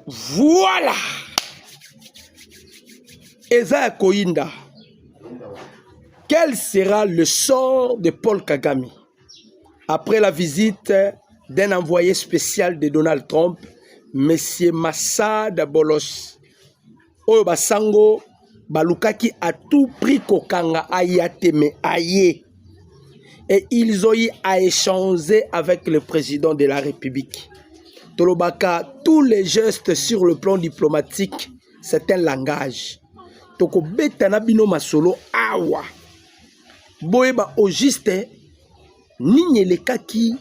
Voilà. Eza Koinda. Quel sera le sort de Paul Kagame après la visite d'un envoyé spécial de Donald Trump, M. Massad Bolos? Oyo basango balukaki à tout prix kokanga ayateme aye. Et ils ont eu à échanger avec le président de la République. Tolobaka, tous les gestes sur le plan diplomatique, c'est un langage. Toko betana bino masolo awa. Boeba au juste, nigne le kaki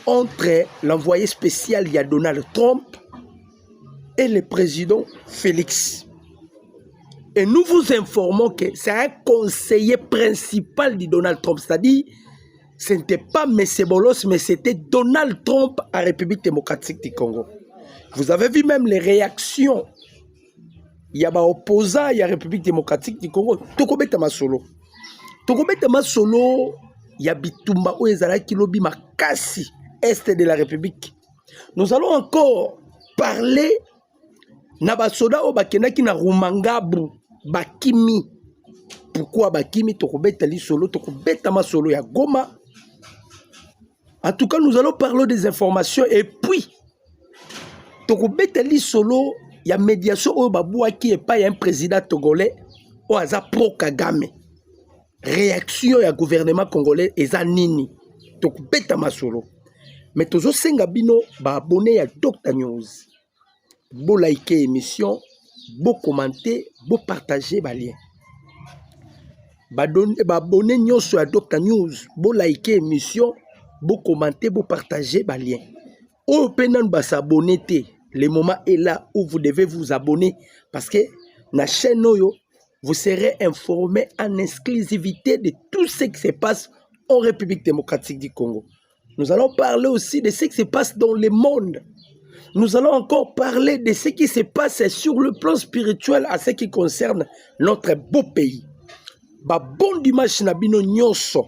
entre l'envoyé spécial ya Donald Trump et le président Félix. Et nous vous informons que c'est un conseiller principal de Donald Trump, c'est-à-dire ce n'était pas M. Bolos, mais c'était Donald Trump à République démocratique du Congo. Vous avez vu même les réactions. Il y a des opposants à la République démocratique du Congo. Tokobeta Masolo. Tokobeta Masolo, il y a Bitumba Oezala Kilobi Makasi, Est de la République. Nous allons encore parler Nabasoda Obakenaki na Rumangabu, Bakimi. Pourquoi Bakimi Tokobeta Li Solo, Tokobeta Masolo ya Goma. En tout cas, nous allons parler des informations et puis, Tokobeta Li Solo, il y a médiation au Baboua qui est pas un président togolais au hasard pro Kagame. Réaction du gouvernement congolais est nini. Tokobeta Masolo. Mais toujours Sengabino ba abonné à Dr News. Bo liker émission, bo commenter, bo partager ba lien. Ba abonné nyonso à Dr News, bo liker émission, bo commenter, bo partager ba lien. Au penan ba s'abonner té. Le moment est là où vous devez vous abonner parce que la chaîne Noyo, vous serez informé en exclusivité de tout ce qui se passe en République démocratique du Congo. Nous allons parler aussi de ce qui se passe dans le monde. Nous allons encore parler de ce qui se passe sur le plan spirituel à ce qui concerne notre beau pays. Ba bon dimanche nabino nyonso.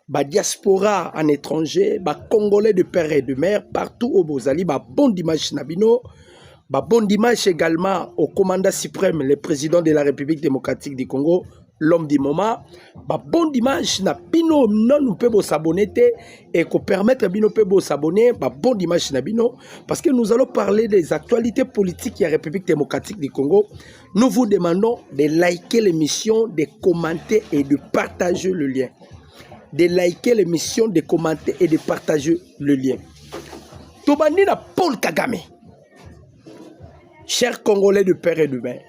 Ba diaspora en étranger, ba congolais de père et de mère, partout au Bozali, ba bon dimanche nabino, ba bon dimanche également au commandant suprême, le président de la République démocratique du Congo, l'homme du moment, ba bon dimanche nabino, non nous pouvons s'abonner et qu'on permette bino peut s'abonner, ba bon dimanche nabino, parce que nous allons parler des actualités politiques de la République démocratique du Congo. Nous vous demandons de liker l'émission, de commenter et de partager le lien. De liker l'émission, de commenter et de partager le lien. Tobani na Paul Kagame, chers Congolais de père et de mère,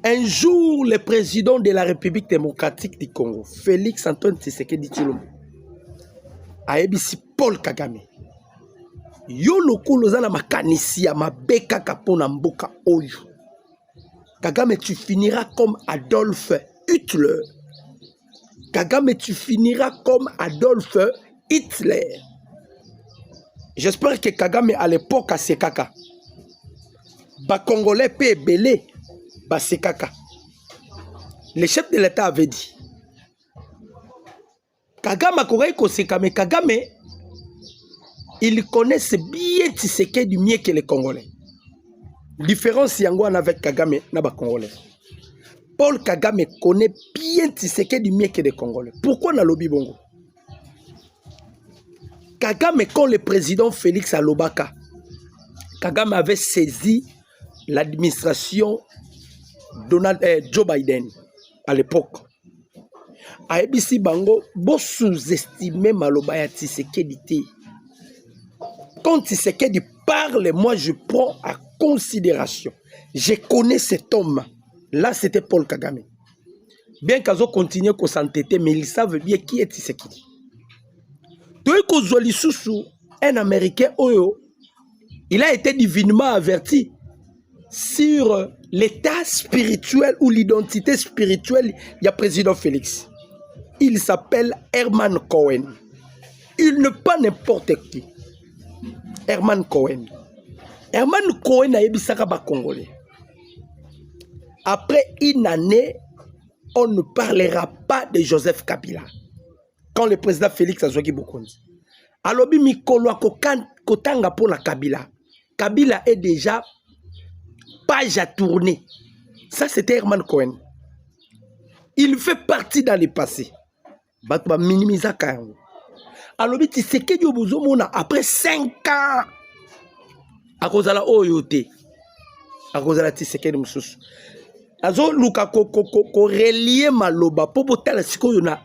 un jour le président de la République démocratique du Congo, Félix Antoine Tshisekedi Tshilombo, a ebisi Paul Kagame. Yo lokolo za na makanisi ya mabeka kapona mboka oyo. Kagame, tu finiras comme Adolf Hitler. Kagame, tu finiras comme Adolf Hitler. J'espère que Kagame à l'époque a sekaka. Ba Congolais peut belé, ba sekaka. Le chef de l'État avait dit. Kagame a coré koseka, mais Kagame, il connaît bien Tshisekedi mieux que les Congolais. Différence yangoan avec Kagame na ba Congolais. Paul Kagame connaît bien Tshisekedi mieux que les Congolais. Pourquoi na lobi bongo? Kagame, quand le président Félix Alobaka, Kagame avait saisi l'administration Joe Biden à l'époque. A ebisi bango, bo sous-estimer maloba ya Tshisekedi te. Quand Tshisekedi parle, moi je prends à considération. Je connais cet homme. Là, c'était Paul Kagame. Bien qu'ils continuent à s'entêter, mais ils savent bien qui est Tshisekedi. Un Américain, il a été divinement averti sur l'état spirituel ou l'identité spirituelle du président Félix. Il s'appelle Herman Cohen. Il n'est pas n'importe qui. Herman Cohen. Herman Cohen a ebisaka ba Congolais. Après une année, on ne parlera pas de Joseph Kabila. Quand le président Félix a joué Bokonzi. Alors, mikolo kotanga pour la Kabila. Kabila est déjà page à tourner. Ça, c'était Herman Cohen. Il fait partie dans le passé. Batba minimisa Kango. Alors, tu sais que après 5 ans, à cause de la oyote, à cause de la tisekedi mususu. Azo luka ko relier maloba pour boter la siko na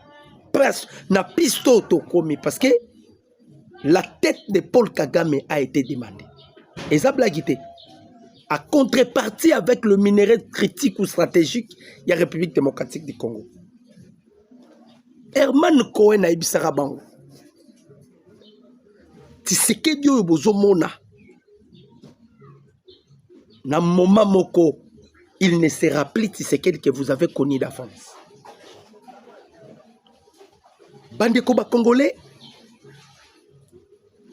presque na pisto to komi parce que la tête de Paul Kagame a été demandée. Et ça blaguité. À contrepartie avec le minerai critique ou stratégique, il y a la République démocratique du Congo. Herman Cohen a ibisara bango. Tshisekedi oyo bozomona. Na moment moko, il ne sera plus Tshisekedi que vous avez connu d'avance. Bandeko ba Congolais,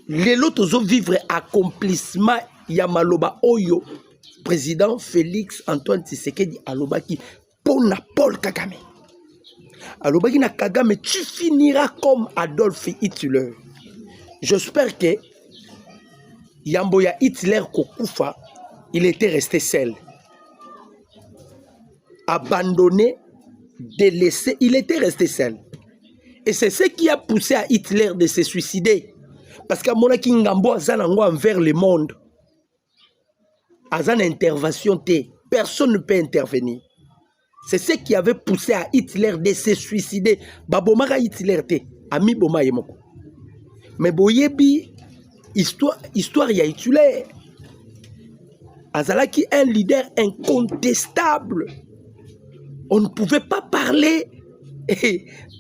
les autres vivre accomplissement Yamaloba Oyo, président Félix Antoine Tshisekedi Alobaki, Pona Paul Kagame. Alobaki na Kagame, tu finiras comme Adolf Hitler. J'espère que Yamboya Hitler Kokufa, il était resté seul. Abandonné, délaissé, il était resté seul. Et c'est ce qui a poussé à Hitler de se suicider. Parce qu'à mon avis, Ngambo a envers le monde. Azan intervention T. Personne ne peut intervenir. C'est ce qui avait poussé à Hitler de se suicider. Babomara Hitler T. Ami Boma Yemoko. Mais Boyebi, histoire ya Hitler. Azalaki un leader incontestable. On ne pouvait pas parler.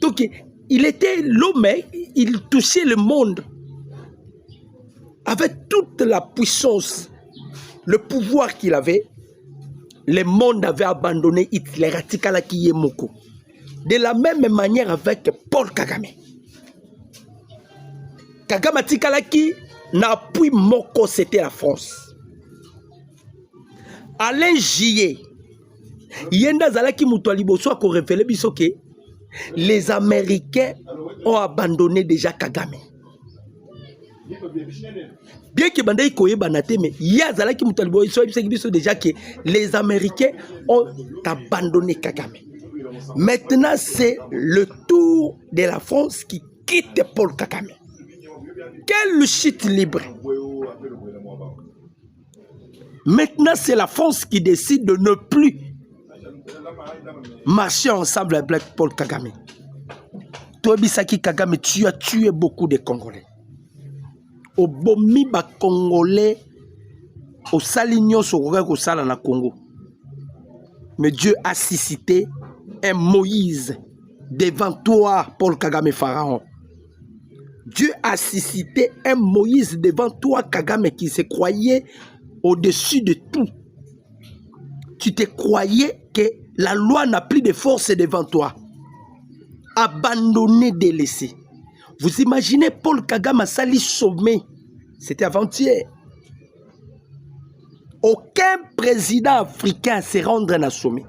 Donc, il était l'homme, il touchait le monde. Avec toute la puissance, le pouvoir qu'il avait, le monde avait abandonné Hitler. De la même manière avec Paul Kagame. Kagame Tikalaki n'appuie Moko, c'était la France. Alain Jie, Yenda Zalaki Moutoualiboso a révélé que les Américains ont abandonné déjà Kagame. Bien que Bandaï Koye Banate, mais Yazalaki Moutoualiboso a déjà que les Américains ont abandonné Kagame. Maintenant, c'est le tour de la France qui quitte Paul Kagame. Quelle chute libre! Maintenant, c'est la France qui décide de ne plus marcher ensemble avec Paul Kagame. Toi, Bisaki Kagame, tu as tué beaucoup de Congolais. Au bomi ba Congolais, au salignon au Salana Congo. Mais Dieu a suscité un Moïse devant toi, Paul Kagame Pharaon. Dieu a suscité un Moïse devant toi, Kagame, qui se croyait au-dessus de tout. Tu te croyais que la loi n'a plus de force devant toi. Abandonné, délaissé. Vous imaginez Paul Kagame à Sali sommet. C'était avant-hier. Aucun président africain ne se rendre à sommet.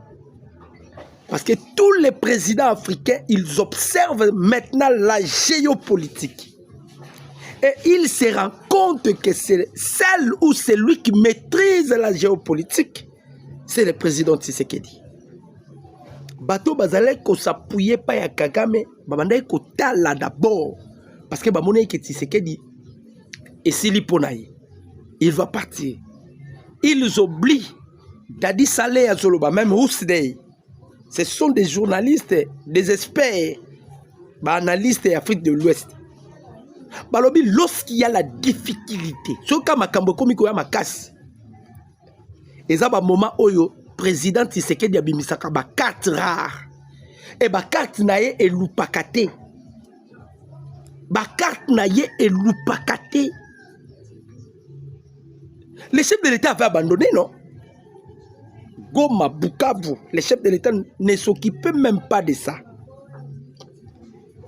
Parce que tous les présidents africains, ils observent maintenant la géopolitique. Et ils se rendent compte que c'est celle ou celui qui maîtrise la géopolitique, c'est le président Tshisekedi. Bato bazale ko s'appuyer pas ya Kagame, babandai ko tala d'abord. Parce que bamone que Tshisekedi et Sili Ponaye, il va partir. Ils oublient Dadi Saleh Azoloba, même Roussedey. Ce sont des journalistes, des experts, des analystes d'Afrique de l'Ouest. Balobi, lorsqu'il y a la difficulté, ce que Makambo Komiko ya makasi, et ça ba moment oyo président Tshisekedi abimisaka ba carte rare. Et ba carte naye et lupakate. Ba carte naye et lupakate. Les chefs de l'État avaient abandonné, non? Goma, Bukavu, les chefs de l'État ne s'occupaient même pas de ça.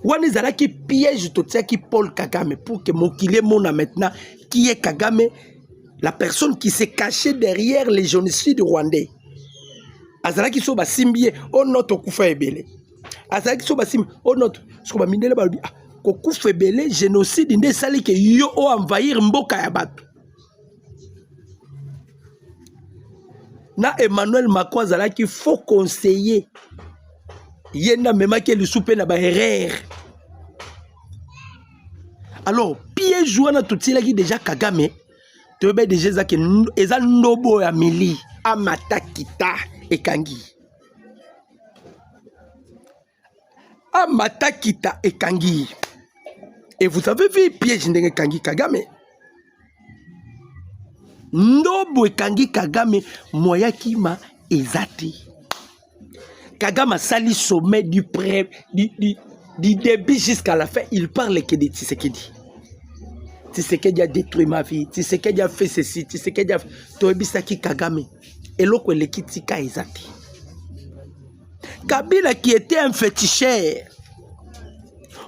Wanezala qui piège tout ça qui Paul Kagame pour que Mokile Mona maintenant qui est Kagame, la personne qui s'est cachée derrière les génocides rwandais. Azala qui soba simbie o notre kufa ebele. Azala qui soba sim o notre soba mindele balbi ko kufa ebele génocide ndé sali que yo o envahir mboka ya bato. na Emmanuel Macron qui faut conseiller yenda mema ke le souper na ba erreur. Alors piège wana tutila ki déjà Kagame to be déjà za ke eza ndobo ya mili amata kita ekangi. Amata kita ekangi. Et vous avez vu piège ndenge kangi Kagame. Ndobo ekangi Kagame moya kima ezati. Kagame sali sommet du début jusqu'à la fin, il parle que de Tshisekedi. Tshisekedi a détruit ma vie, Tshisekedi a fait ceci, Tshisekedi a fait... Toebisaki Kagame. Et l'autre le kitika ezati. Kabila qui était un féticheur.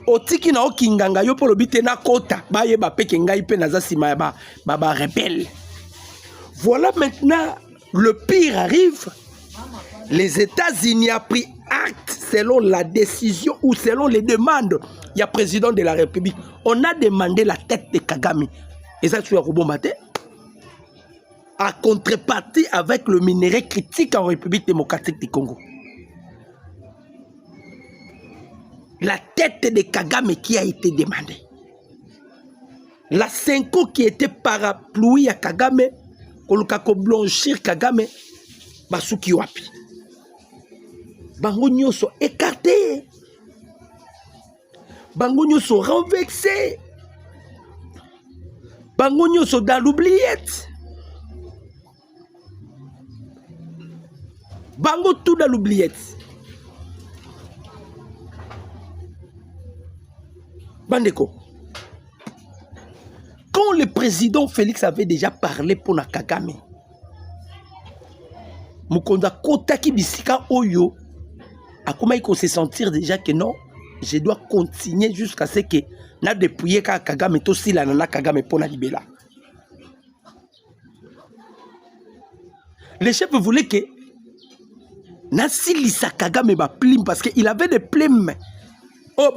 Otiki na okinganga yo polo bite na kota ba ye ba peke ngai pe naza sima ba rebelle. Voilà maintenant le pire arrive. Les États-Unis ont pris acte selon la décision ou selon les demandes. Il y a président de la République. On a demandé la tête de Kagame. Et ça tu as rebombaté. À contrepartie avec le minerai critique en République démocratique du Congo. La tête de Kagame qui a été demandée. La Senko qui était parapluie à Kagame, kolukako blanchir Kagame, basuki wapi. Bango nyoso écarté. Bango nyoso renversé. Bango nyoso dans l'oubliette. Bango tout dans l'oubliette. Bandeko, quand le président Félix avait déjà parlé pour la Kagame, Mukonda Kotaki Bisika Oyo, a comment il faut se sentir déjà que non, je dois continuer jusqu'à ce que na dépouillé Kagame aussi la nana Kagame pour la libéla. Le chef voulait que Nassilisa Kagame ba plume parce qu'il avait des plumes. Oh,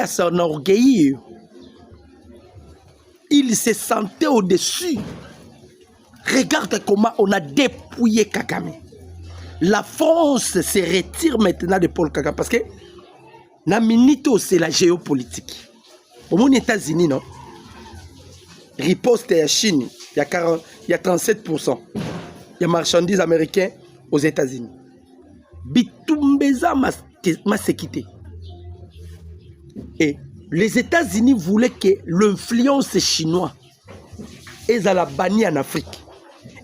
son orgueil. Il se sentait au-dessus. Regarde comment on a dépouillé Kagame. La France se retire maintenant de Paul Kagame parce que la minute c'est la géopolitique. Au États-Unis, non? Riposte à Chine, il y a 37%. Il y a marchandises américaines aux États-Unis. Bitumbeza m'a séquité. Et les États-Unis voulaient que l'influence chinoise est à la bannie en Afrique.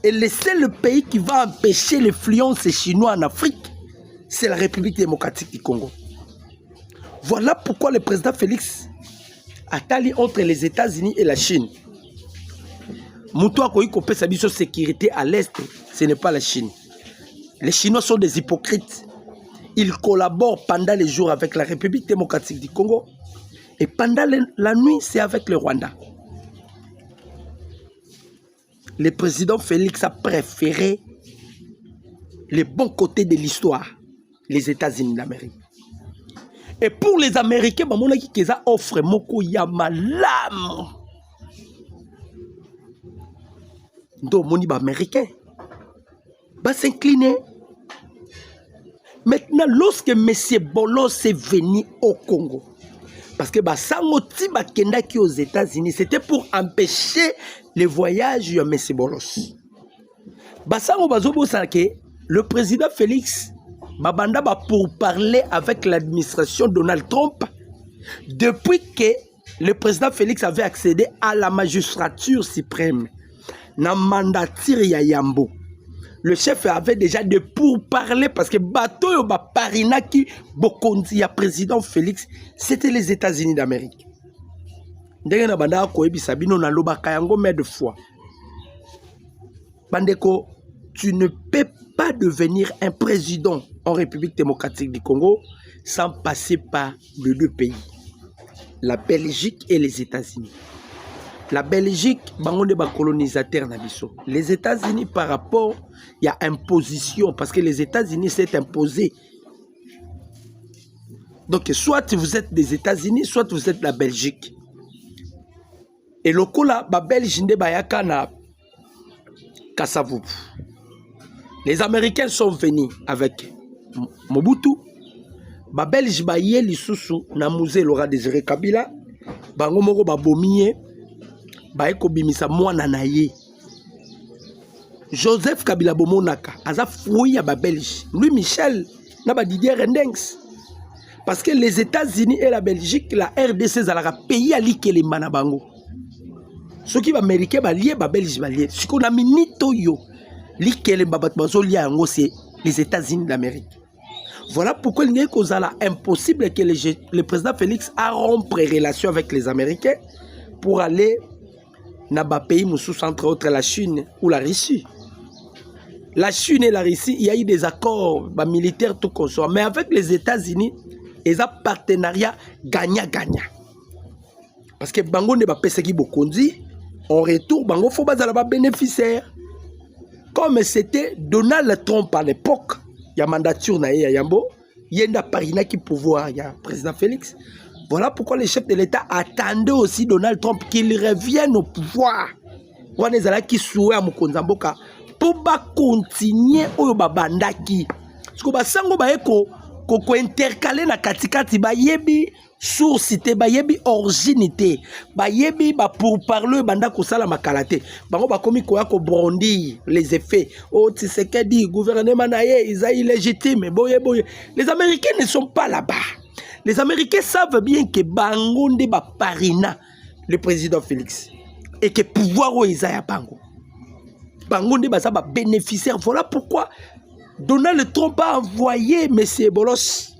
Et le seul pays qui va empêcher l'influence chinoise en Afrique, c'est la République démocratique du Congo. Voilà pourquoi le président Félix a tali entre les États-Unis et la Chine. Moutoua Koïko sa mission sécurité à l'Est, ce n'est pas la Chine. Les Chinois sont des hypocrites. Ils collaborent pendant les jours avec la République démocratique du Congo et pendant la nuit, c'est avec le Rwanda. Le président Félix a préféré les bons côtés de l'histoire, les États-Unis d'Amérique. Et pour les Américains, ils offrent Moko Yamalam. Donc, mon américain va s'incliner. Maintenant, lorsque M. Bolos est venu au Congo, parce que Sangoti Bakendaki aux États-Unis, c'était pour empêcher le voyage de M. Bolos. Le président Félix Babanda pour parler avec l'administration Donald Trump depuis que le président Félix avait accédé à la magistrature suprême. Na mandature ya Yambo. Le chef avait déjà de pourparler parce que bateau yo ba parinaki bokonzi ya président Félix, c'était les États-Unis d'Amérique. Ndenge na banda ko ebisa bino na lobaka yango mais de fois. Bandeko, tu ne peux pas devenir un président en République démocratique du Congo sans passer par les deux pays, la Belgique et les États-Unis. La Belgique, colonisateur nabiso. Les États-Unis par rapport, il y a imposition parce que les États-Unis s'est imposé. Donc soit vous êtes des États-Unis, soit vous êtes la Belgique. Et le coup là, la Belgique n'est pas na Kassavou. Les Américains sont venus avec Mobutu. Ba Belge ba ye lisusu na musée Laurent Désiré Kabila. Bango moko ba bomie ba eko bimisa mwana na ye. Joseph Kabila Bomonaka aza fruit ya ba Belge. Louis Michel na ba Didier Rendengs. Parce que les États-Unis et la Belgique, la RDC zalaka pays ali kelemba na bango. Ce qui va américain ba lié ba Belge ba lié. Ce qu'on a minito yo li kelemba bat bazo lié yango c'est les États-Unis d'Amérique. Voilà pourquoi il n'est impossible que le président Félix a rompre relation avec les Américains pour aller dans les pays, entre autres la Chine ou la Russie. La Chine et la Russie, il y a eu des accords militaires tout consort. Mais avec les États-Unis, ils ont un partenariat gagnant-gagnant. Parce que Bango ne va pas qui bokondi, en retour, Bango faut pas avoir bénéficiaire. Comme c'était Donald Trump à l'époque, il y a mandature na Yambo, il y a un parina qui pouvoir, il y a président Félix. Voilà pourquoi les chefs de l'État attendaient aussi Donald Trump qu'il revienne au pouvoir. On est là qui souhaitent à Mukonzamboka pour continuer au babandaki. Parce que basango ba eko ko intercaler na katikati ba yebi source te ba yebi originité ba yebi ba pour parler banda ko sala makalate bango ba komi ko ya ko brandir les effets oh Tshisekedi gouvernement na ye ils sont illégitimes boye boye. Les Américains ne sont pas là-bas. Les Américains savent bien que bango nde ba parina le président Félix et que pouvoir o isa ya bango bango nde ba sa ba bénéficiaire. Voilà pourquoi Donald Trump a envoyé M. Bolos.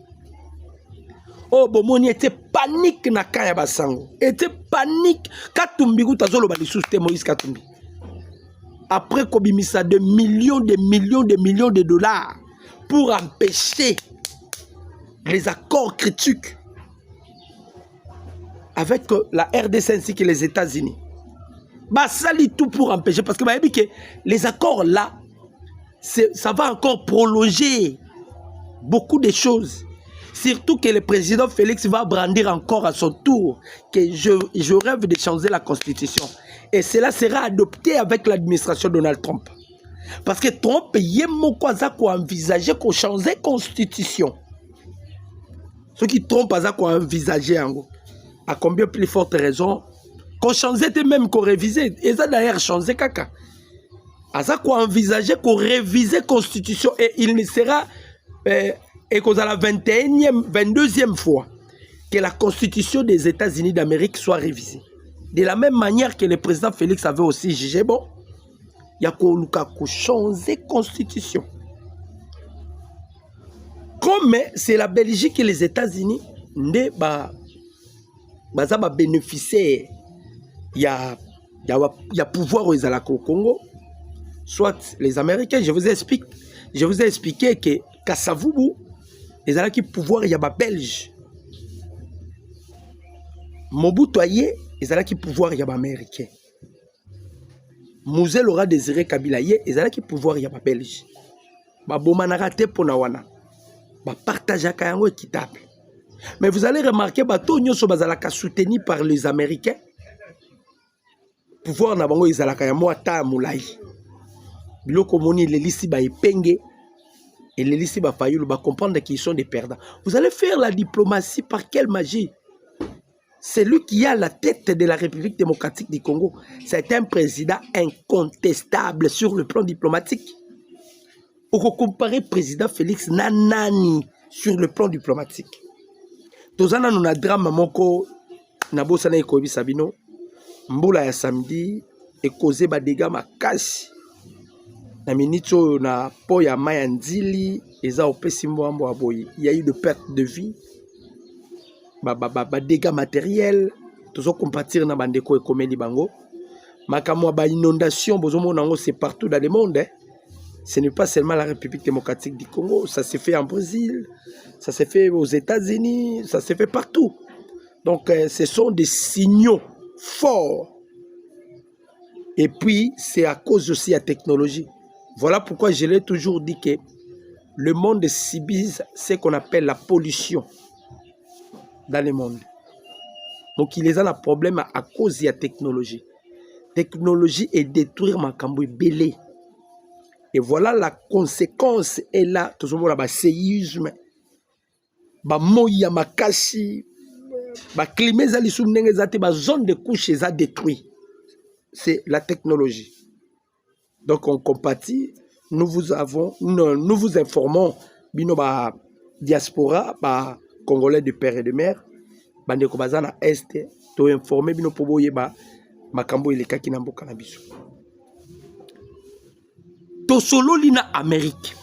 Oh, Bomoni était panique na kaya basango. Était panique. Katumbi gutazolo ba lisuste Moïse Katumbi. Après kobimisa de millions de dollars pour empêcher les accords critiques avec la RDC ainsi que les États-Unis. Bah ça lit tout pour empêcher parce que bah, les accords là ça va encore prolonger beaucoup de choses. Surtout que le président Félix va brandir encore à son tour que je rêve de changer la constitution. Et cela sera adopté avec l'administration Donald Trump. Parce que Trump, il y a envisager qu'on change la constitution. Ce qui Trump a envisagé, à combien plus forte raison, qu'on changeait même qu'on révisait. Et ça d'ailleurs changé caca. À ça qu'on envisageait qu'on révisait la constitution et il ne sera et qu'aux la 22e fois que la constitution des États-Unis d'Amérique soit révisée. De la même manière que le président Félix avait aussi jugé, bon, il y a qu'on changer la constitution. Comme c'est la Belgique et les États-Unis, ne bénéficier, il y a pouvoir au Congo. Soit les Américains, je vous ai expliqué que Kassavubu, ils ont qui pouvoir, il y a des Belges. Mobutu, ils ont qui pouvoir, il y a des Américains. Musée Laurent Désiré Kabila, ils ont qui pouvoir, il y a des Belges. Babomanarate Ponawana. Partage équitable. Mais vous allez remarquer que tout le monde est soutenu par les Américains. Pouvoir na bango izalaka ya mwata mulai. Biloko moni les lisi ba epenge et les lisi ba fayulu ba comprendre qu'ils sont des perdants. Vous allez faire la diplomatie par quelle magie? C'est lui qui a la tête de la République démocratique du Congo. C'est un président incontestable sur le plan diplomatique. Pour comparer président Félix Nanani sur le plan diplomatique. Tozana nous na drame moko na bosana ekobi sabino. Mbula ya samedi et causé ba dégâts makasi na minito na po ya mayandili eza opesi mbwambo aboyi. Il y a eu de perte de vie ba dégâts matériels tozo compatir na bandeko ekomeli bango makamwa ba inondation bozomo nango c'est partout dans le monde hein. Ce n'est pas seulement la République démocratique du Congo, ça s'est fait en Brésil, ça s'est fait aux États-Unis, ça s'est fait partout. Donc ce sont des signaux forts. Et puis, c'est à cause aussi de la technologie. Voilà pourquoi je l'ai toujours dit que le monde subit ce qu'on appelle la pollution dans le monde. Donc, il y a un problème à cause de la technologie. Technologie est détruire ma cambouille belé. Et voilà la conséquence est là. Tout le monde a séisme, moya makasi, climat zone de couche est détruit. C'est la technologie. Donc on compatit. Nous vous informons bino ba diaspora ba congolais de père et de mère bande ko bazana est to informer bino po boyeba makambo elekaki na mboka na biso. To sololi na Amérique.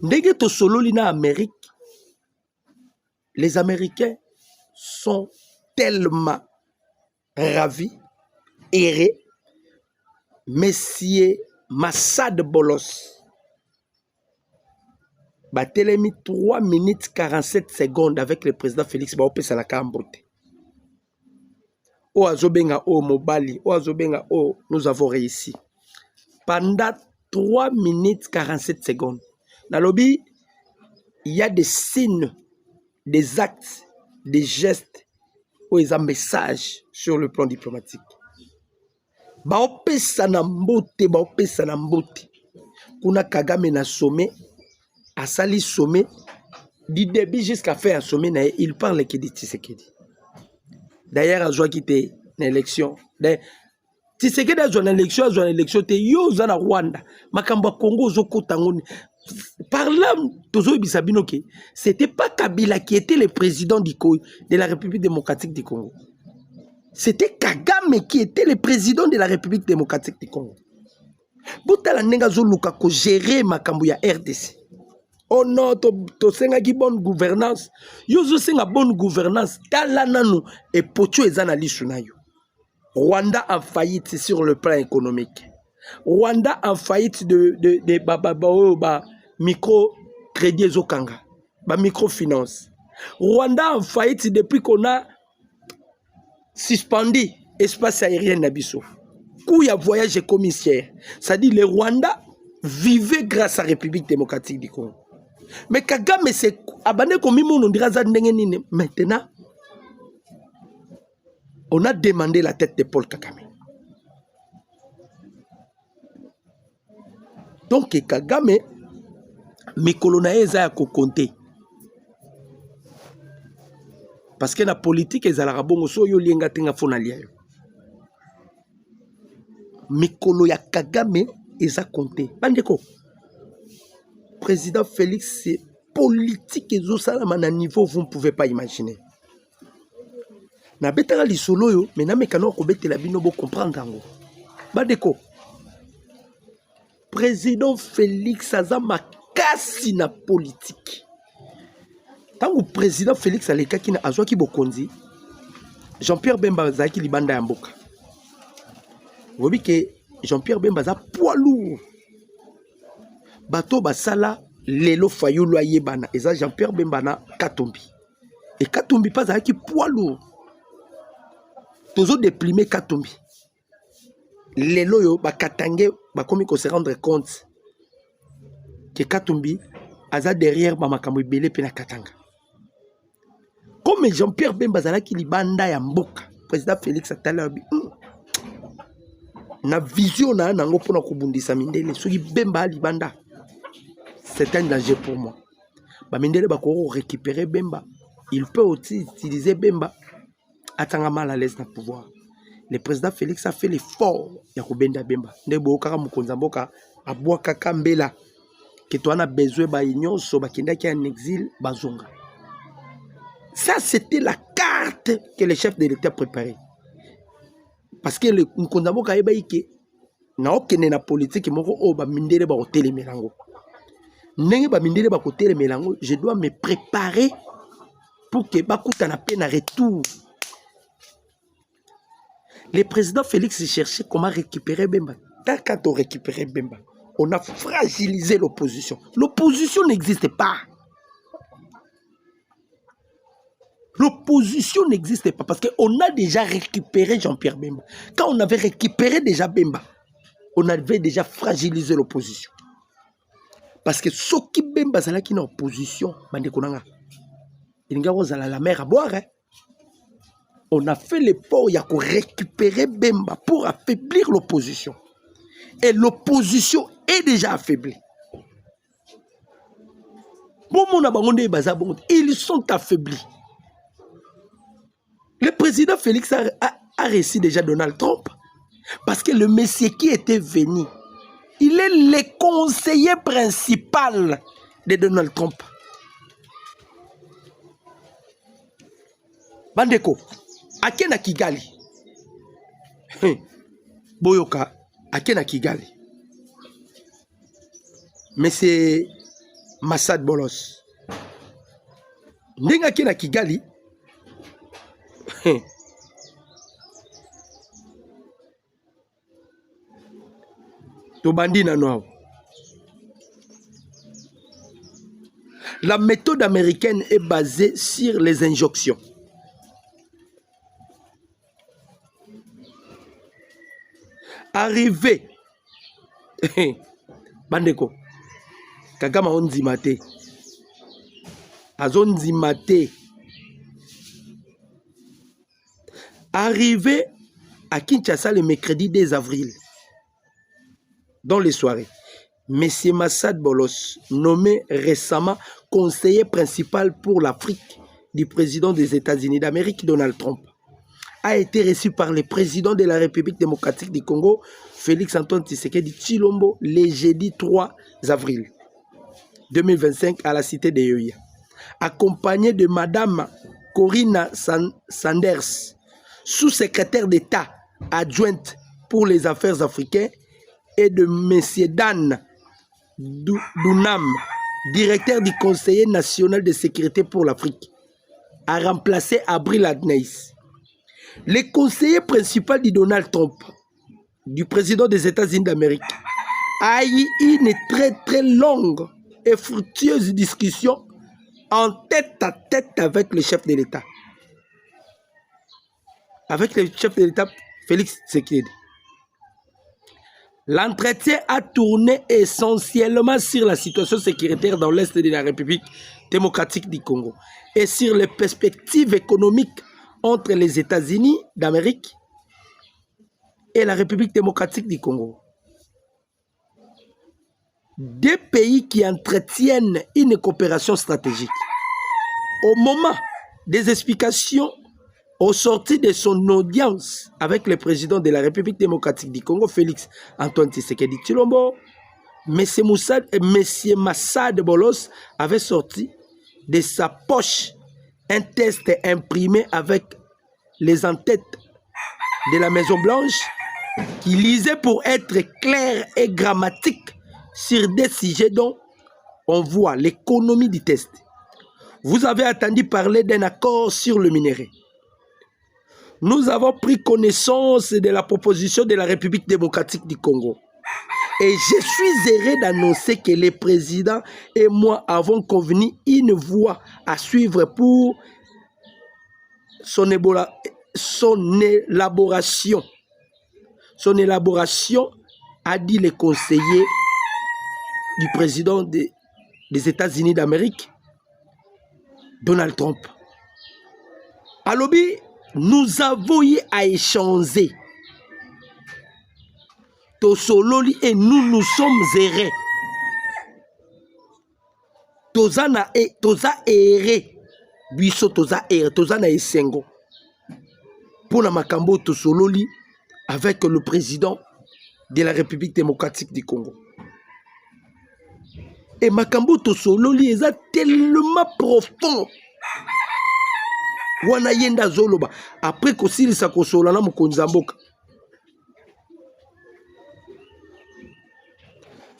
Ndenge to sololi na Amérique. Les Américains sont tellement ravis, errés. Monsieur Massad Bolos Batelemi 3 minutes 47 secondes avec le président Félix Baopé Salakambote. O Azobenga O Mobali, O Azobenga O, nous avons réussi. Pendant 3 minutes 47 secondes. Dans le lobby, il y a des signes, des actes, des gestes, où il y a un message sur le plan diplomatique. Baopesa na mbote. Kuna Kagame na sommet, asali sommet, du début jusqu'à faire un sommet, il parle que de Tshisekedi. D'ailleurs, à joie qui était une élection. Tshisekedi a joué une élection, te yo zana Rwanda. Makamba Congo zoko tangoni. Par là, c'était pas Kabila qui était le président de la République démocratique du Congo. C'était Kagame qui était le président de la République démocratique du Congo. Botala nenga zo luka ko gérer makambo ya RDC. Oh non, to senga ki bonne gouvernance. Yo zo senga bonne gouvernance. Tala nanu et pocho ezana lishu na yo. Rwanda en faillite sur le plan économique. Rwanda en faillite de micro-crédit ezokanga. Microfinance. Rwanda en faillite depuis qu'on a suspendu l'espace aérien Nabiso. Où il y a voyage commissaire. C'est-à-dire le Rwanda vivait grâce à la République démocratique du Congo. Mais Kagame, c'est abandonné comme on dira ça. Maintenant, on a demandé la tête de Paul Kagame. Donc Kagame, mes colonels a compté. Parce que la politique est à la rabon so yo lienga tenga fonalia yo. Mikolo ya Kagame eza compté. Bandeko. Président Félix, c'est politique et zosalama na niveau vous ne pouvez pas imaginer. Na betara li solo yo, mais na mekano ko betela bino bo comprendre ngo. Bandeko. Président Félix aza makasi na politique. Tant que le président Félix Aleka qui a joué Bokonzi, Jean-Pierre Bemba Zaki Libanda Yamboka. Vous voyez que Jean-Pierre Bemba a poids lourd. Bato Basala, Lelo Fayulu Ayebana. Et ça, Jean-Pierre Bemba na Katombi. Et Katombi pas avec poids lourd. Toujours déprimé Katombi. Lelo yo, Bakatangé, comme il se rendre compte que Katombi a derrière Bamakamou Belé Pena Katanga. Comme Jean-Pierre Bemba Zalaki Libanda ya Mboka, président Félix Atalabi, na vision na nango pona kubundisa Mindele, soki Bemba Libanda, c'est un danger pour moi. Ba Mindele bako récupérer Bemba, il peut aussi utiliser Bemba, atanga mal à l'aise dans le pouvoir. Le président Félix a fait l'effort ya kubenda Bemba. Ndebo kaka mukonza mboka abwa kaka mbela que toi on a besoin ba union so ba kindaki en exil bazonga. Ça, c'était la carte que le chef de l'État préparait. Parce que le Nkondamo Kaeba Ike, na okene na politique, moko o ba mindele ba hôtel melango. Nenge ba mindele ba hôtel melango, je dois me préparer pour que bakuta na peine à retour. Le président Félix cherchait comment récupérer Bemba. Quand on récupérait Bemba, on a fragilisé l'opposition. L'opposition n'existe pas. L'opposition n'existait pas parce qu'on a déjà récupéré Jean-Pierre Bemba. Quand on avait récupéré déjà Bemba, on avait déjà fragilisé l'opposition. Parce que ce qui Bemba c'est là qui est en opposition, il y a la mer à boire. On a fait l'effort, il y a récupérer Bemba pour affaiblir l'opposition. et l'opposition est déjà affaiblie. Ils sont affaiblis. Le président Félix a reçu déjà Donald Trump parce que le monsieur qui était venu, il est le conseiller principal de Donald Trump. Bandeko, akena Kigali. Boyoka, akena Kigali. Monsieur Massad Bolos. Ndenga akena Kigali. La méthode américaine est basée sur les injonctions. Arrivé. Bandeko. Kagama onzimate. Azonzimate. Arrivé à Kinshasa le mercredi 2 avril, dans les soirées, M. Massad Bolos, nommé récemment conseiller principal pour l'Afrique du président des États-Unis d'Amérique, Donald Trump, a été reçu par le président de la République démocratique du Congo, Félix Antoine Tshisekedi Tshilombo, le jeudi 3 avril 2025 à la cité de Yoya, accompagné de Madame Corinna Sanders, sous-secrétaire d'État adjointe pour les affaires africaines, et de M. Dan Dunam, directeur du Conseil national de sécurité pour l'Afrique, a remplacé Abril Adneis. Le conseiller principal de Donald Trump, du président des États-Unis d'Amérique, a eu une très longue et fructueuse discussion en tête-à-tête avec le chef de l'État. Avec le chef de l'État, Félix Tshisekedi. L'entretien a tourné essentiellement sur la situation sécuritaire dans l'Est de la République démocratique du Congo et sur les perspectives économiques entre les États-Unis d'Amérique et la République démocratique du Congo. Deux pays qui entretiennent une coopération stratégique. Au moment des explications au sorti de son audience avec le président de la République démocratique du Congo, Félix Antoine Tshisekedi Tshilombo, M. Massad Bolos avait sorti de sa poche un test imprimé avec les en-têtes de la Maison Blanche qui lisait pour être clair et grammatique sur des sujets dont on voit l'économie du test. Vous avez entendu parler d'un accord sur le minerai. Nous avons pris connaissance de la proposition de la République démocratique du Congo. Et je suis heureux d'annoncer que le président et moi avons convenu une voie à suivre pour son élaboration. Son élaboration, a dit le conseiller du président des États-Unis d'Amérique, Donald Trump. À l'objet, nous avons eu à échanger. Tosololi et nous sommes errés. Tozana erré. Biso toza erré. Tozana esengo. Pour la makambo Tosololi avec le président de la République démocratique du Congo. Et makambo Tosololi est tellement profond. Wana yenda zoloba après kosili sa kosola na mokonzi mboka.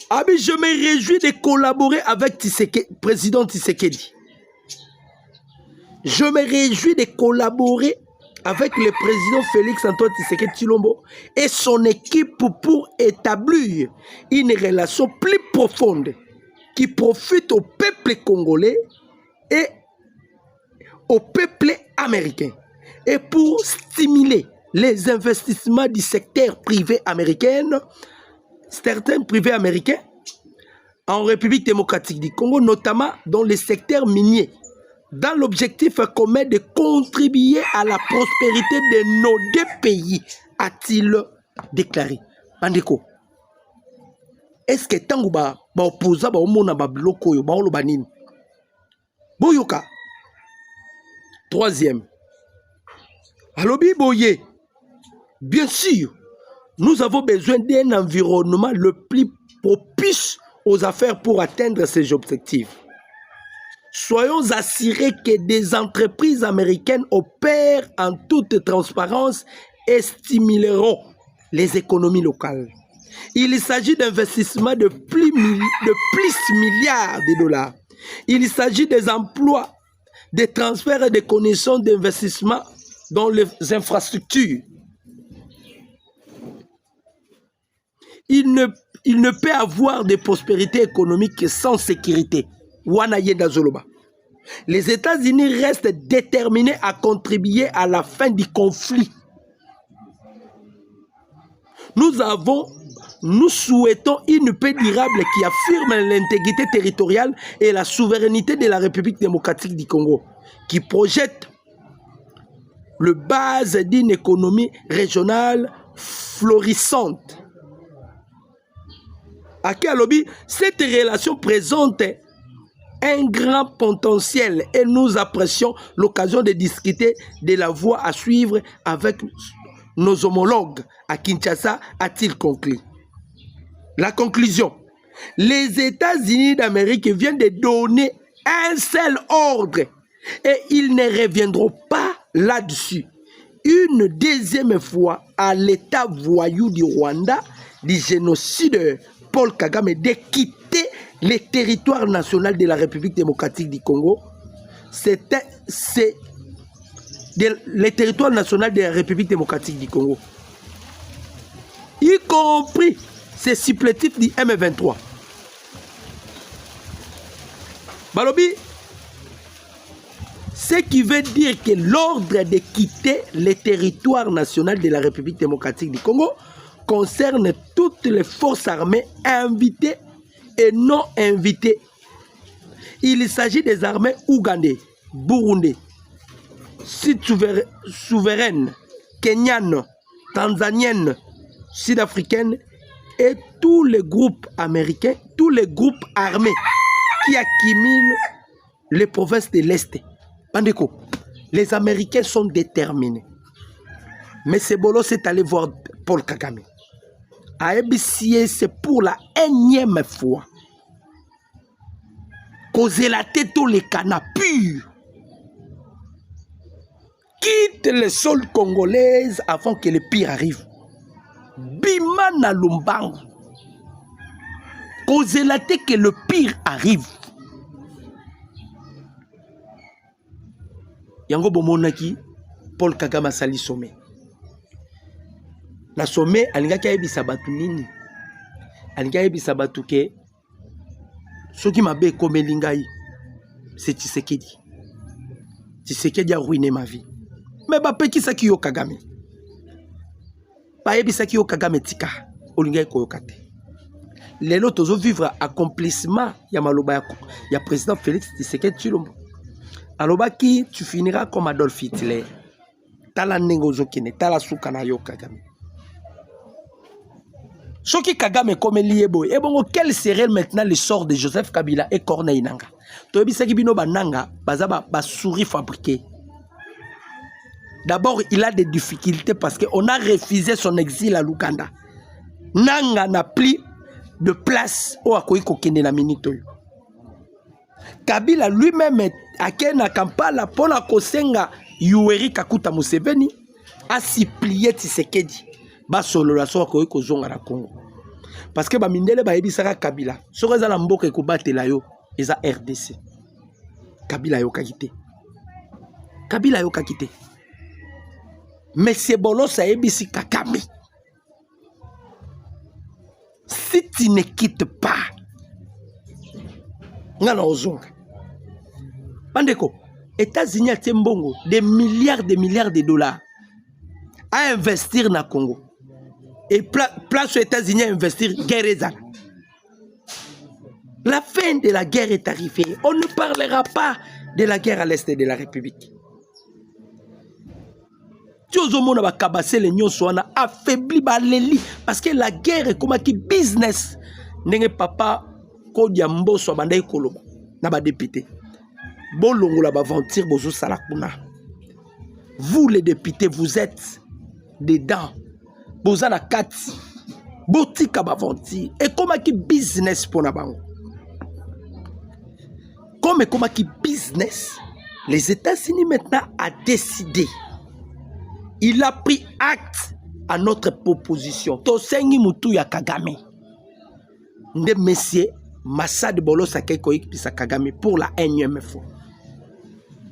Abi, je me réjouis de collaborer avec président Tshisekedi. Je me réjouis de collaborer avec le président Félix Antoine Tshisekedi Tshilombo et son équipe pour établir une relation plus profonde qui profite au peuple congolais et au peuple américain et pour stimuler les investissements du secteur privé américain, certains privés américains en République démocratique du Congo, notamment dans le secteur minier, dans l'objectif commun de contribuer à la prospérité de nos deux pays, a-t-il déclaré. Bandeko, est-ce que tango ba opposa ba omona ba biloko yo ba oloba nini boyoka. Troisième, alobi boye, bien sûr, nous avons besoin d'un environnement le plus propice aux affaires pour atteindre ces objectifs. Soyons assurés que des entreprises américaines opèrent en toute transparence et stimuleront les économies locales. Il s'agit d'investissements de plus milliards de dollars. Il s'agit des emplois, des transferts et des connaissances d'investissement dans les infrastructures. Il ne peut avoir de prospérité économique sans sécurité. Les États-Unis restent déterminés à contribuer à la fin du conflit. Nous souhaitons une paix durable qui affirme l'intégrité territoriale et la souveraineté de la République démocratique du Congo, qui projette le base d'une économie régionale florissante. À Kialobi, cette relation présente un grand potentiel et nous apprécions l'occasion de discuter de la voie à suivre avec nos homologues à Kinshasa, a-t-il conclu. La conclusion, les États-Unis d'Amérique viennent de donner un seul ordre et ils ne reviendront pas là-dessus. Une deuxième fois à l'État voyou du Rwanda, du génocide Paul Kagame, de quitter le territoire national de la République démocratique du Congo. C'est le territoire national de la République démocratique du Congo, y compris ces supplétifs du M23. Balobi, ce qui veut dire que l'ordre de quitter le territoire national de la République démocratique du Congo concerne toutes les forces armées invitées et non invitées. Il s'agit des armées ougandais, burundais, sud-souveraines, kenyanes, tanzaniennes, sud-africaines et tous les groupes américains, tous les groupes armés qui accumulent les provinces de l'Est. Bandeko, les Américains sont déterminés. Mais Sebolo s'est allé voir Paul Kagame. À EBCA, c'est pour la énième fois. Causer la tête aux les canards purs. Quitte les sols congolaises avant que le pire arrive. Bimana Lumbango. Causer la tête que le pire arrive. Yango bomonaki Paul Kagame sali sommet. Na sommet alingaki ayebisa batu nini? Alingaki ayebisa batu ke soki mabe komeli ngai c'est Tshisekedi. Tshisekedi a ruiné ma vie. Mais bapekisaki yo Kagame. Bayebisaki yo Kagame tika olingai koyoka te. Lelo tozo vivre accomplissement ya maloba ya président Félix Tshisekedi Tshilombo. Alobaki tu finiras comme Adolf Hitler. Tala nengo zokine, tala suka na yo Kagame. Soki Kagame comme liebo, et bon, quel serait maintenant le sort de Joseph Kabila et Corneille Nanga? Toebisaki bino bananga, bazaba souris fabriqué. D'abord, il a des difficultés parce qu'on a refusé son exil à l'Ouganda. Nanga n'a plus de place au Akoiko Kende na minito. Kabila lui-même a Kena Kampala pour la Kosenga Yoweri Kaguta Museveni a supplié Tshisekedi ba solo la so Akoiko zonga na Congo. Parce que ba mindele ba yebisaka Kabila soko za la mboka ekobatela yo eza RDC. Kabila yo kakite. Kabila yo kakite. Mais c'est bolo ça yebisi Kagame. Si tu ne quittes pas, ngana ozonga. Bandeko, États-Unis a mbongo des milliards de dollars à investir na Congo. Et place aux États-Unis à investir guerre. La fin de la guerre est arrivée. On ne parlera pas de la guerre à l'est de la République. Tiozomona bakabase les nyonso wana affaibli baleli parce que la guerre est comme un business ndenge papa kodia mboso bandai koloba na ba député bolongola ba aventure bozo sala kuna. Vous les députés, vous êtes dedans. Bozana kati. Botika ba aventure. Et comment qui business pour na bango? Comment qui business? Les États-Unis maintenant a décidé. Il a pris acte à notre proposition. Tosengi mutu ya Kagame. Nde monsieur Massad Bolos Akekoik pisa Kagame pour la énième fois.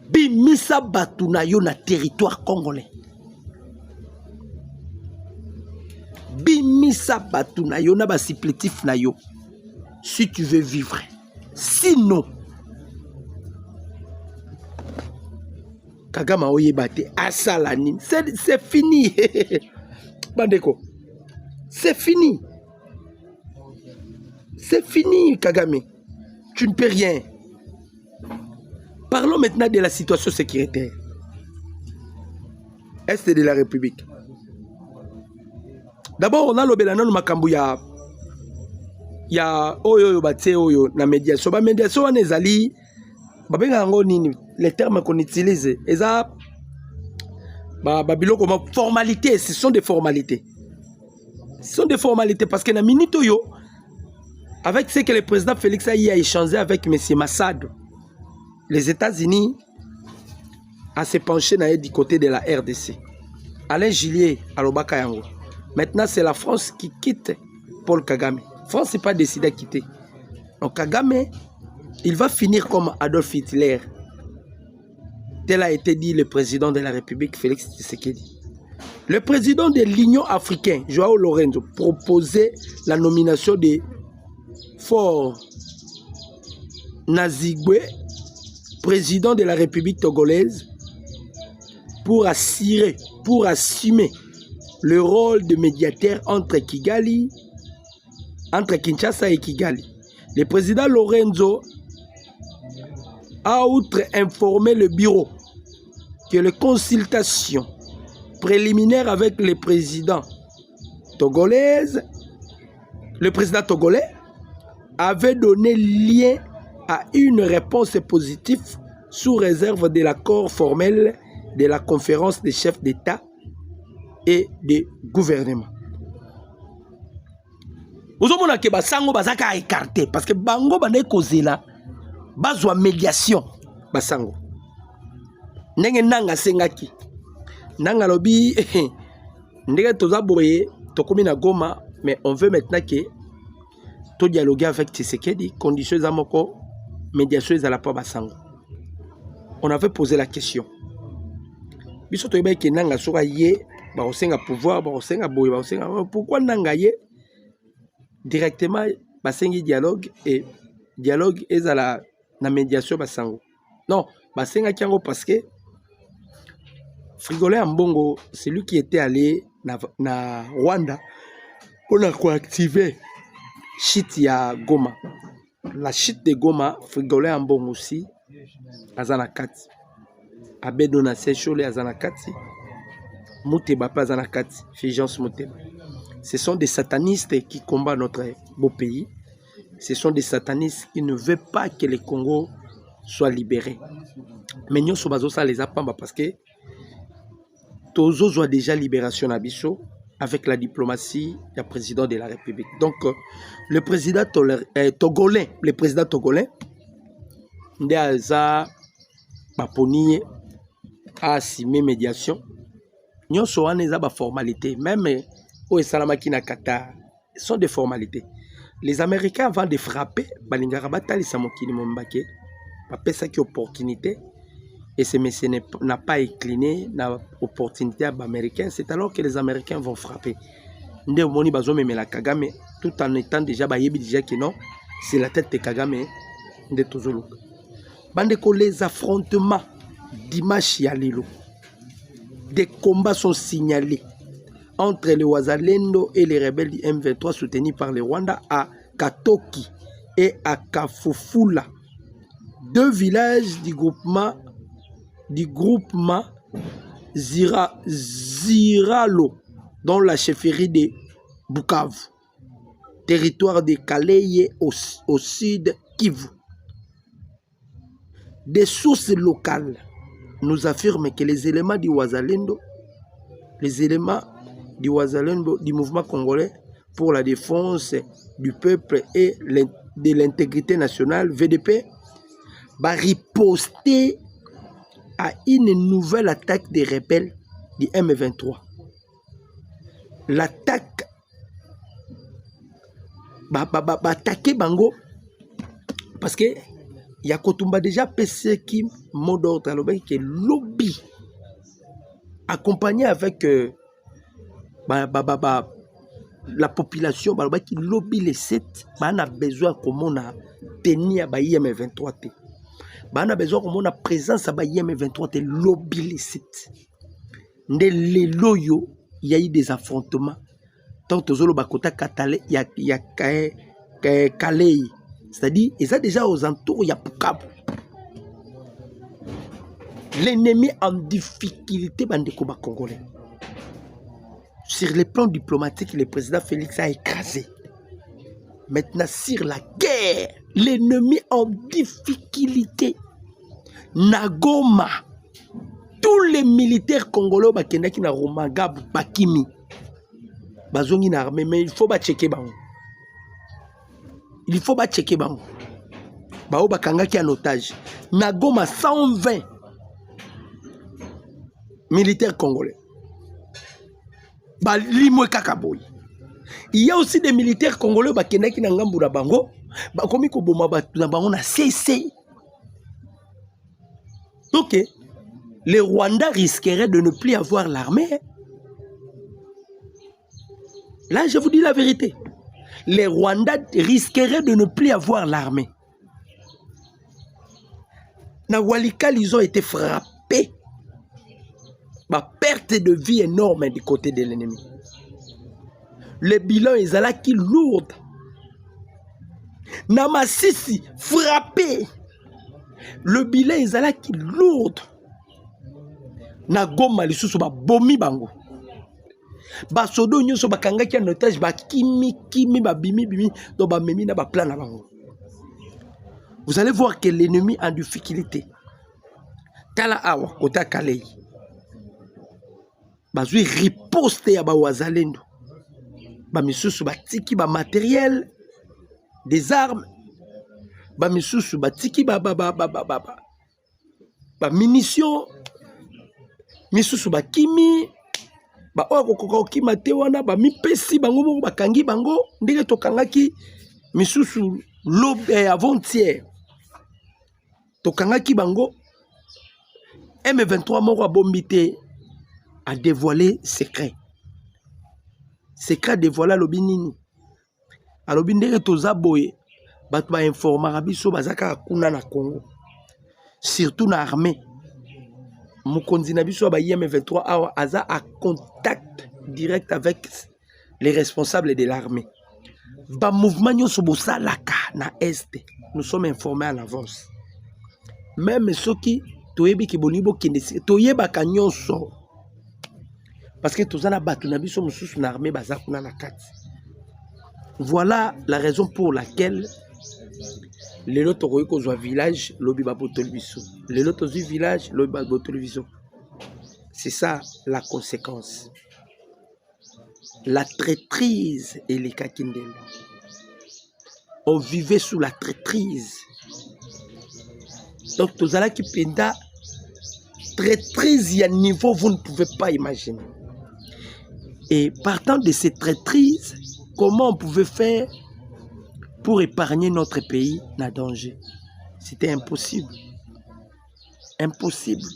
Bimisa batuna yo na territoire congolais. Bimisa batuna yo na basiplétif na yo. Si tu veux vivre. Sinon, Kagama oyebate asalani. C'est fini. Bandeko. C'est fini. C'est fini, Kagame. Tu ne peux rien. Parlons maintenant de la situation sécuritaire. Est de la République. D'abord, on a l'obélanon makambu ya oyo bate oyo na médiation. Ba médiation on ezali babenga ngo nini les termes qu'on utilise eza ba biloko comme formalité, ce sont des formalités. Ce sont des formalités parce que na minute oyo avec ce que le président Félix a échangé avec M. Massad, les États-Unis a se penché du côté de la RDC. Alain Gillier, Alobaka Yango. Maintenant, c'est la France qui quitte Paul Kagame. La France n'est pas décidée à quitter. Donc Kagame, il va finir comme Adolf Hitler. Tel a été dit le président de la République, Félix Tshisekedi. Le président de l'Union africaine, Joao Lorenzo, proposait la nomination de Faure Nazigwe, président de la République togolaise, pour assumer le rôle de médiateur entre Kinshasa et Kigali. Le président Lorenzo a outre informé le bureau que les consultations préliminaires avec le président togolais avait donné lieu à une réponse positive sous réserve de l'accord formel de la conférence des chefs d'État et de gouvernement. Vous avez que basango bazaka écarté parce que bango bande kozela bazwa médiation basango. Ndenge nanga sengaki. Nanga lobi ndenge toza boye tokomi na Goma mais on veut maintenant que to dialoguer avec Tshisekedi conditions zamoko médiation ezala pa basango. On avait posé la question. Biso to yeba ke nanga soka ye ba osenga pouvoir ba osenga boye ba osenga pourquoi nanga ye directement basengi dialogue et dialogue ezala na médiation basango. Non, basenga kiango parce que Frigolin Ambongo, c'est lui qui était allé na Rwanda pour activer chute ya Goma. La chute de Goma, Frigolin Ambongo aussi, Azanakati. Abedona Sechole Azanakati. Mouteba Azanakati. Fijance Mouteba. Ce sont des satanistes qui combattent notre beau pays. Ce sont des satanistes qui ne veulent pas que le Congo soit libéré. Mais nous sommes les apamba parce que Tozo a déjà libération à Bisso avec la diplomatie du président de la République. Donc, le président togolais, Ndéaza Baponi a assimé médiation. Nous sommes des formalités. Même au Salamaki na Qatar, ce sont des formalités. Les Américains, avant de frapper, Balingarabata, les Samokini Mombake, pas ça qui opportunité. Et ce monsieur n'a pas incliné l'opportunité américaine. C'est alors que les Américains vont frapper. Tout en étant déjà que non, c'est la tête de Kagame de Tozolo. Les affrontements dimanche Yalilo, des combats sont signalés entre les Wazalendo et les rebelles du M23 soutenus par le Rwanda à Katoki et à Kafufula, deux villages du groupement Ziralo, dans la chefferie de Bukavu. territoire de Kaleye au sud Kivu. Des sources locales nous affirment que les éléments du Wazalendo, du mouvement congolais pour la défense du peuple et de l'intégrité nationale, VDP, va riposter à une nouvelle attaque des rebelles du M23. L'attaque va attaquer Bango parce que il y a Kotumba déjà PC qui mot d'ordre qui est lobby accompagné avec la population qui lobby les 7, on a besoin comme on a tenu à IM23. On a besoin comme on a présence à IM23 lobby les 7. Les loyaux, il y a eu des affrontements. Tant que Zolo Bakota Katale, il y a Kalei. C'est-à-dire, ils sont déjà aux entours, il y a Pukabu. L'ennemi en difficulté, Bandeko Congolais. Sur le plan diplomatique, le président Félix a écrasé. Maintenant, sur la guerre, l'ennemi en difficulté. Nagoma. Tous les militaires congolais qui na Romagab, Bakimi. Bazongi na armée, mais il faut pas checker bango. Il faut pas checker bango. Bao bakanga qui en otage. Nagoma 120 militaires congolais. Balimwe kakaboy. Il y a aussi des militaires congolais qui na ngambu na bango. Bakomi ko boma na bango na CC. Ok. Les Rwandais risqueraient de ne plus avoir l'armée. Là, je vous dis la vérité. Les Rwandais risqueraient de ne plus avoir l'armée. Na Walikale, ils ont été frappés. Ma perte de vie énorme du côté de l'ennemi. Le bilan est là qui lourd. Na Masisi, frappé. Le bilan est là qui lourd. Na Goma, les sous ba bomi bango. Ba sodo nyoso ba kanga ki en otage ba kimi ba bimi do ba memi na ba plan na bango. Vous allez voir que l'ennemi en difficulté. Tala awa kota Kalei. Ba zui riposte ya ba Wazalendo. Ba misusu ba tiki ba matériel des armes. Ba misusu ba tiki ba munitions. Misusu ba kimi ba oko kima te wana ba mipesi bango moko bakangi bango ndenge tokangaki misusu avant-hier tokangaki bango M23 moko abombité a dévoilé secret dévoilé alobi nini alobi ndenge toza boye bato ba informara biso bazaka kuna na Congo surtout na armée. Mokonzi na biso ba IM23 aza à contact direct avec les responsables de l'armée. Ba mouvement nyoso bosalaka na est, nous sommes informés en avance. Même ceux qui toyebi ki bonibo kende toyebaka nyonso. Parce que tozana batu na biso mususu na armée baza kuna na kati. Voilà la raison pour laquelle les loto koyiko village lobi babotol biso. Les loto village lobi babotol biso. C'est ça la conséquence. La traîtrise et les kakindelo. On vivait sous la traîtrise. Donc tozala ki penda traîtrise y a niveau vous ne pouvez pas imaginer. Et partant de cette traîtrise, comment on pouvait faire pour épargner notre pays dans le danger? C'était impossible. Impossible.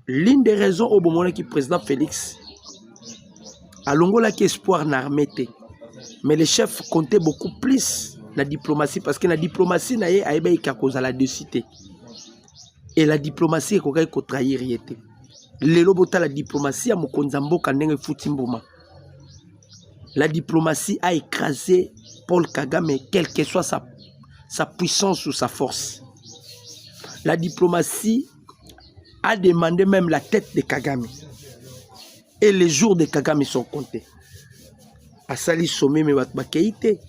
L'une des raisons au moment où le président Félix a longola qui espoir n'a armé. Mais les chefs comptaient beaucoup plus la diplomatie parce que la diplomatie n'a pas cause à la décité. Et la diplomatie est qu'on trahir yété. Les lobota la diplomatie a mokonzambo kanenge futimboma. La diplomatie a écrasé Paul Kagame, quelle que soit sa puissance ou sa force. La diplomatie a demandé même la tête de Kagame. Et les jours de Kagame sont comptés. Asali sommet mais bakeite.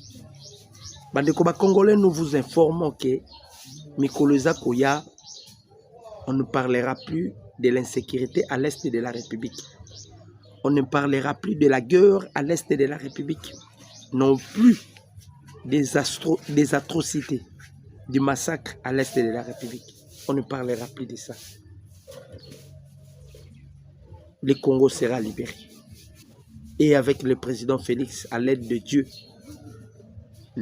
Bandeko ba Congolais, nous vous informons que Mikoloza Koya, on ne parlera plus de l'insécurité à l'est de la République. On ne parlera plus de la guerre à l'est de la République. Non plus des atrocités, du massacre à l'est de la République. On ne parlera plus de ça. Le Congo sera libéré. Et avec le président Félix, à l'aide de Dieu,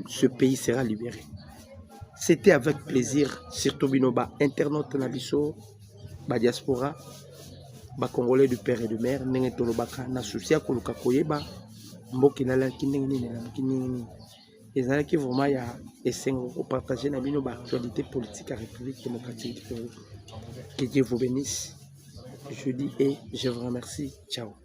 ce pays sera libéré. C'était avec plaisir, surtout Binoba, internaute Nabiso, ba diaspora, ba Congolais du père et de mère, Nenge Tolobaka, na soucia Koluka Koyeba, Mboki Nala Kineni, et qui vraiment y a pour partager na Binoba actualité politique à la République démocratique du Congo. Que Dieu vous bénisse. Je dis et je vous remercie. Ciao.